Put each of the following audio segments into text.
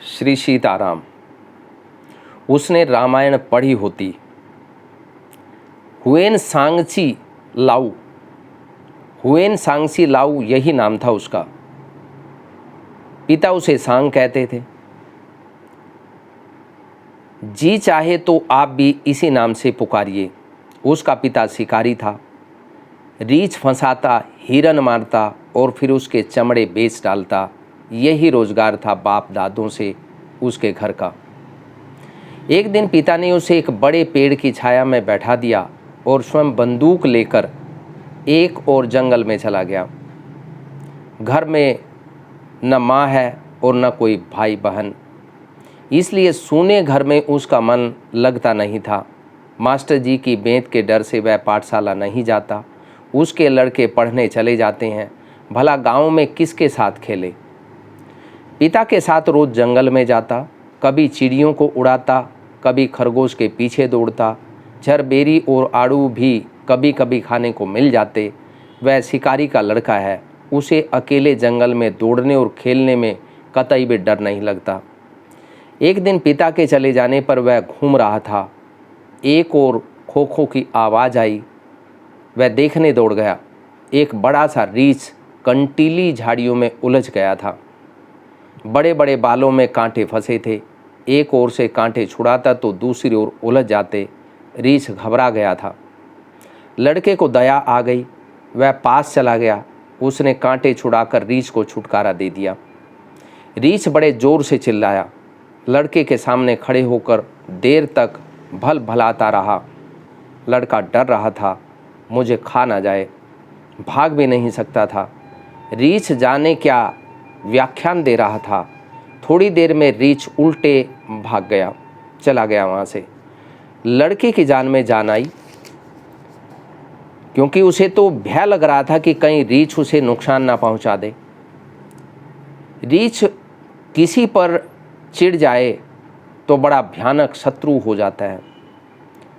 श्री सीताराम। उसने रामायण पढ़ी होती। हुएन सांगची लाऊ, हुएन सांगची लाऊ यही नाम था उसका। पिता उसे सांग कहते थे। जी चाहे तो आप भी इसी नाम से पुकारिए। उसका पिता शिकारी था। रीछ फंसाता, हिरन मारता और फिर उसके चमड़े बेच डालता। यही रोजगार था बाप दादों से उसके घर का। एक दिन पिता ने उसे एक बड़े पेड़ की छाया में बैठा दिया और स्वयं बंदूक लेकर एक और जंगल में चला गया। घर में न माँ है और न कोई भाई बहन, इसलिए सूने घर में उसका मन लगता नहीं था। मास्टर जी की बेंत के डर से वह पाठशाला नहीं जाता। उसके लड़के पढ़ने चले जाते हैं। भला गांव में किसके साथ खेले। पिता के साथ रोज जंगल में जाता, कभी चिड़ियों को उड़ाता, कभी खरगोश के पीछे दौड़ता। झरबेरी और आड़ू भी कभी कभी खाने को मिल जाते। वह शिकारी का लड़का है, उसे अकेले जंगल में दौड़ने और खेलने में कतई भी डर नहीं लगता। एक दिन पिता के चले जाने पर वह घूम रहा था। एक और खो खो की आवाज़ आई। वह देखने दौड़ गया। एक बड़ा सा रीछ कंटीली झाड़ियों में उलझ गया था। बड़े बड़े बालों में कांटे फंसे थे। एक ओर से कांटे छुड़ाता तो दूसरी ओर उलझ जाते। रीछ घबरा गया था। लड़के को दया आ गई। वह पास चला गया। उसने कांटे छुड़ाकर रीछ को छुटकारा दे दिया। रीछ बड़े जोर से चिल्लाया। लड़के के सामने खड़े होकर देर तक भल भलाता रहा। लड़का डर रहा था, मुझे खा ना जाए। भाग भी नहीं सकता था। रीछ जाने क्या व्याख्यान दे रहा था। थोड़ी देर में रीछ उल्टे भाग गया, चला गया वहाँ से। लड़के की जान में जान आई, क्योंकि उसे तो भय लग रहा था कि कहीं रीछ उसे नुकसान ना पहुँचा दे। रीछ किसी पर चिढ़ जाए तो बड़ा भयानक शत्रु हो जाता है।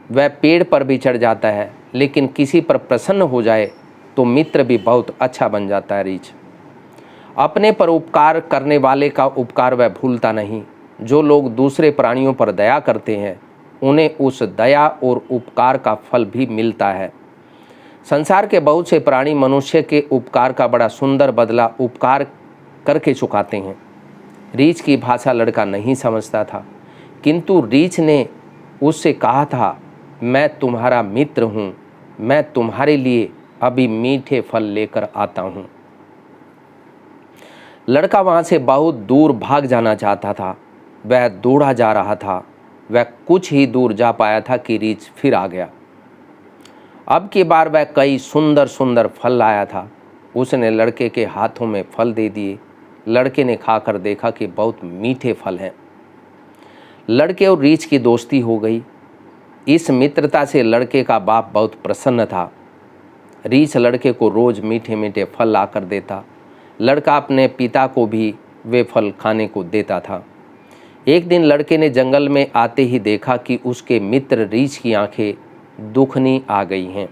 वह पेड़ पर भी चढ़ जाता है, लेकिन किसी पर प्रसन्न हो जाए तो मित्र भी बहुत अच्छा बन जाता है रीछ। अपने पर उपकार करने वाले का उपकार वह भूलता नहीं। जो लोग दूसरे प्राणियों पर दया करते हैं, उन्हें उस दया और उपकार का फल भी मिलता है। संसार के बहुत से प्राणी मनुष्य के उपकार का बड़ा सुंदर बदला उपकार करके चुकाते हैं। रीछ की भाषा लड़का नहीं समझता था, किंतु रीछ ने उससे कहा था, मैं तुम्हारा मित्र हूँ, मैं तुम्हारे लिए अभी मीठे फल लेकर आता हूँ। लड़का वहाँ से बहुत दूर भाग जाना चाहता था। वह दौड़ा जा रहा था। वह कुछ ही दूर जा पाया था कि रीछ फिर आ गया। अब की बार वह कई सुंदर सुंदर फल लाया था। उसने लड़के के हाथों में फल दे दिए। लड़के ने खाकर देखा कि बहुत मीठे फल हैं। लड़के और रीछ की दोस्ती हो गई। इस मित्रता से लड़के का बाप बहुत प्रसन्न था। रीछ लड़के को रोज मीठे मीठे फल लाकर देता। लड़का अपने पिता को भी वे फल खाने को देता था। एक दिन लड़के ने जंगल में आते ही देखा कि उसके मित्र रीछ की आंखें दुखनी आ गई हैं।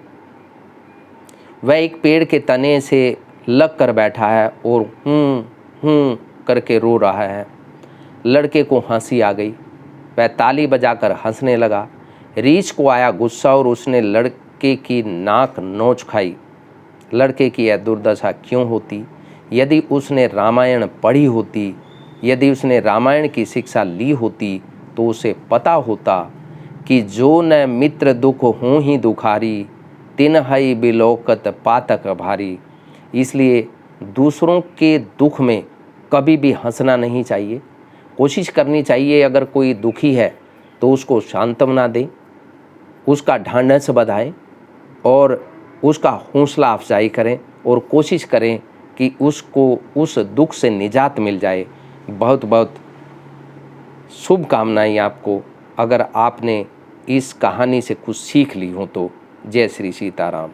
वह एक पेड़ के तने से लग कर बैठा है और हूँ करके रो रहा है। लड़के को हंसी आ गई। वह ताली बजाकर हंसने लगा। रीछ को आया गुस्सा और उसने लड़के की नाक नोच खाई। लड़के की यह दुर्दशा क्यों होती? यदि उसने रामायण पढ़ी होती, यदि उसने रामायण की शिक्षा ली होती, तो उसे पता होता कि जो न मित्र दुख हों ही दुखारी, तिनहई बिलोकत पातक भारी। इसलिए दूसरों के दुख में कभी भी हंसना नहीं चाहिए। कोशिश करनी चाहिए, अगर कोई दुखी है तो उसको सांत्वना दें, उसका ढांढस बधाएं और उसका हौसला अफजाई करें और कोशिश करें कि उसको उस दुख से निजात मिल जाए। बहुत बहुत शुभकामनाएं आपको, अगर आपने इस कहानी से कुछ सीख ली हो तो। जय श्री सीताराम।